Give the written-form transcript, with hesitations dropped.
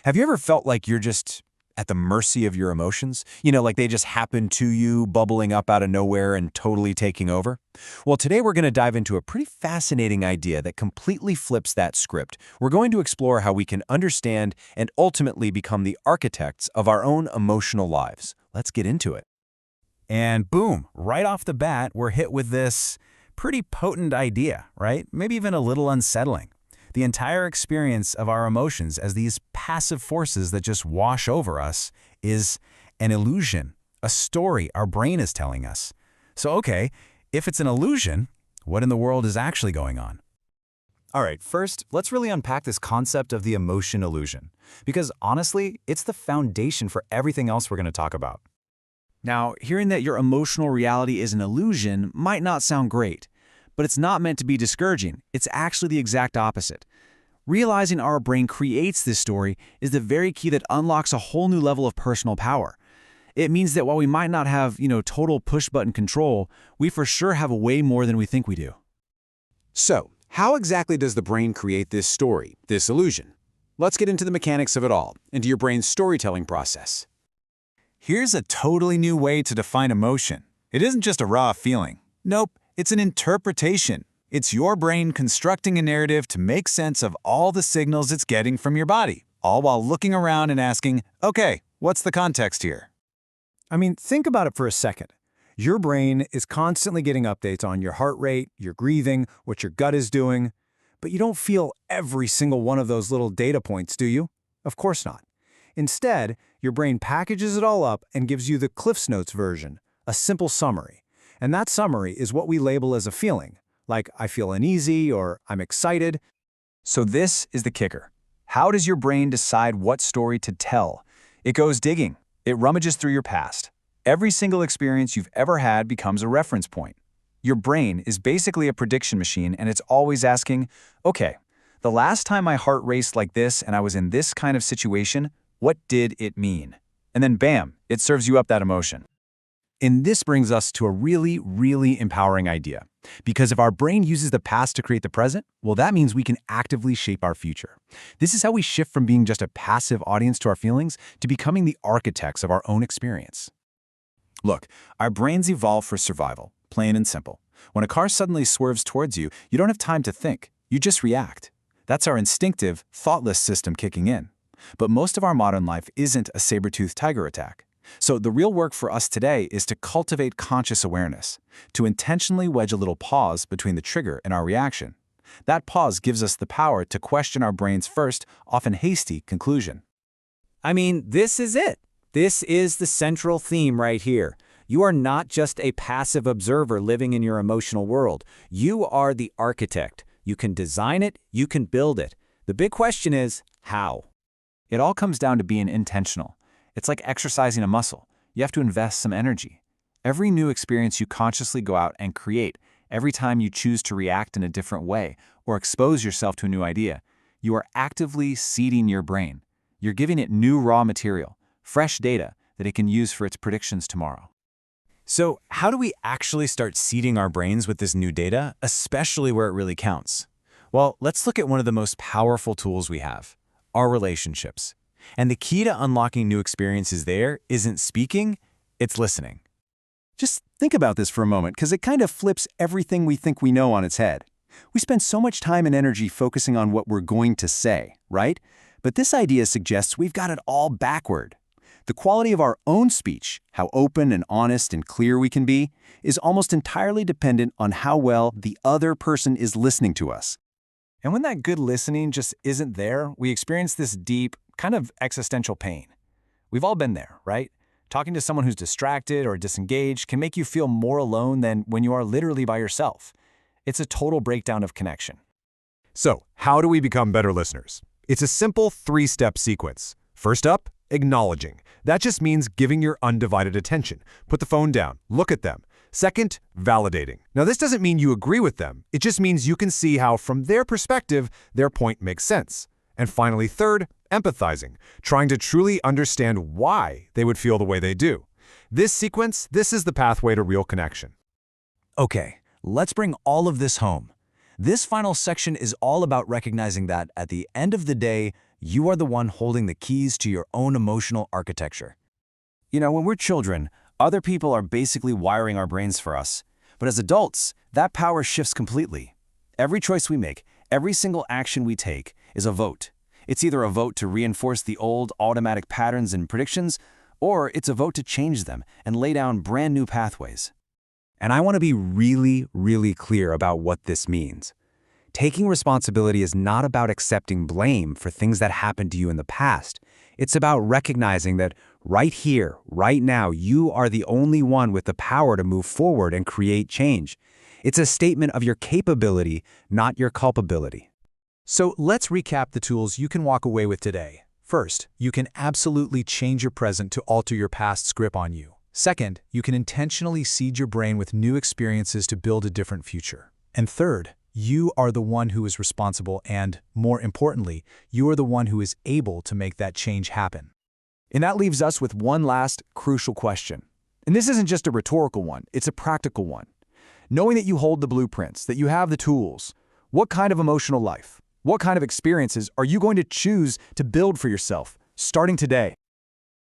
Have you ever felt like you're just at the mercy of your emotions? Like they just happen to you, bubbling up out of nowhere and totally taking over? Well, today we're going to dive into a pretty fascinating idea that completely flips that script. We're going to explore how we can understand and ultimately become the architects of our own emotional lives. Let's get into it. And boom, right off the bat, we're hit with this pretty potent idea, right? Maybe even a little unsettling. The entire experience of our emotions as these passive forces that just wash over us is an illusion, a story our brain is telling us. So, okay, if it's an illusion, what in the world is actually going on? All right, first, let's really unpack this concept of the emotion illusion, because honestly, it's the foundation for everything else we're going to talk about. Now, hearing that your emotional reality is an illusion might not sound great, but it's not meant to be discouraging. It's actually the exact opposite. Realizing our brain creates this story is the very key that unlocks a whole new level of personal power. It means that while we might not have, total push-button control, we for sure have way more than we think we do. So, how exactly does the brain create this story, this illusion? Let's get into the mechanics of it all, into your brain's storytelling process. Here's a totally new way to define emotion. It isn't just a raw feeling. Nope, it's an interpretation. It's your brain constructing a narrative to make sense of all the signals it's getting from your body, all while looking around and asking, okay, what's the context here? Think about it for a second. Your brain is constantly getting updates on your heart rate, your breathing, what your gut is doing, but you don't feel every single one of those little data points, do you? Of course not. Instead, your brain packages it all up and gives you the Cliff's Notes version, a simple summary. And that summary is what we label as a feeling, like I feel uneasy or I'm excited. So this is the kicker. How does your brain decide what story to tell? It goes digging. It rummages through your past. Every single experience you've ever had becomes a reference point. Your brain is basically a prediction machine, and it's always asking, okay, the last time my heart raced like this and I was in this kind of situation, what did it mean? And then bam, it serves you up that emotion. And this brings us to a really, really empowering idea. Because if our brain uses the past to create the present, well, that means we can actively shape our future. This is how we shift from being just a passive audience to our feelings to becoming the architects of our own experience. Look, our brains evolved for survival, plain and simple. When a car suddenly swerves towards you, you don't have time to think. You just react. That's our instinctive, thoughtless system kicking in. But most of our modern life isn't a saber-toothed tiger attack. So the real work for us today is to cultivate conscious awareness, to intentionally wedge a little pause between the trigger and our reaction. That pause gives us the power to question our brain's first, often hasty, conclusion. This is it. This is the central theme right here. You are not just a passive observer living in your emotional world. You are the architect. You can design it, you can build it. The big question is, how? It all comes down to being intentional. It's like exercising a muscle. You have to invest some energy. Every new experience you consciously go out and create, every time you choose to react in a different way or expose yourself to a new idea, you are actively seeding your brain. You're giving it new raw material, fresh data that it can use for its predictions tomorrow. So how do we actually start seeding our brains with this new data, especially where it really counts? Well, let's look at one of the most powerful tools we have, our relationships. And the key to unlocking new experiences there isn't speaking, it's listening. Just think about this for a moment, because it kind of flips everything we think we know on its head. We spend so much time and energy focusing on what we're going to say, right? But this idea suggests we've got it all backward. The quality of our own speech, how open and honest and clear we can be, is almost entirely dependent on how well the other person is listening to us. And when that good listening just isn't there, we experience this deep, kind of existential pain. We've all been there, right? Talking to someone who's distracted or disengaged can make you feel more alone than when you are literally by yourself. It's a total breakdown of connection. So, how do we become better listeners? It's a simple 3-step sequence. First up, acknowledging. That just means giving your undivided attention. Put the phone down, look at them. Second, validating. Now, this doesn't mean you agree with them. It just means you can see how, from their perspective, their point makes sense. And finally, third, empathizing, trying to truly understand why they would feel the way they do. This sequence, this is the pathway to real connection. Okay, let's bring all of this home. This final section is all about recognizing that, at the end of the day, You are the one holding the keys to your own emotional architecture. You know, when we're children, other people are basically wiring our brains for us. But as adults, that power shifts completely. Every choice we make, every single action we take, is a vote. It's either a vote to reinforce the old automatic patterns and predictions, or it's a vote to change them and lay down brand new pathways. And I want to be really, really clear about what this means. Taking responsibility is not about accepting blame for things that happened to you in the past. It's about recognizing that right here, right now, you are the only one with the power to move forward and create change. It's a statement of your capability, not your culpability. So let's recap the tools you can walk away with today. First, you can absolutely change your present to alter your past's grip on you. Second, you can intentionally seed your brain with new experiences to build a different future. And third, you are the one who is responsible and, more importantly, you are the one who is able to make that change happen. And that leaves us with one last crucial question. And this isn't just a rhetorical one, it's a practical one. Knowing that you hold the blueprints, that you have the tools, what kind of emotional life, what kind of experiences are you going to choose to build for yourself, starting today?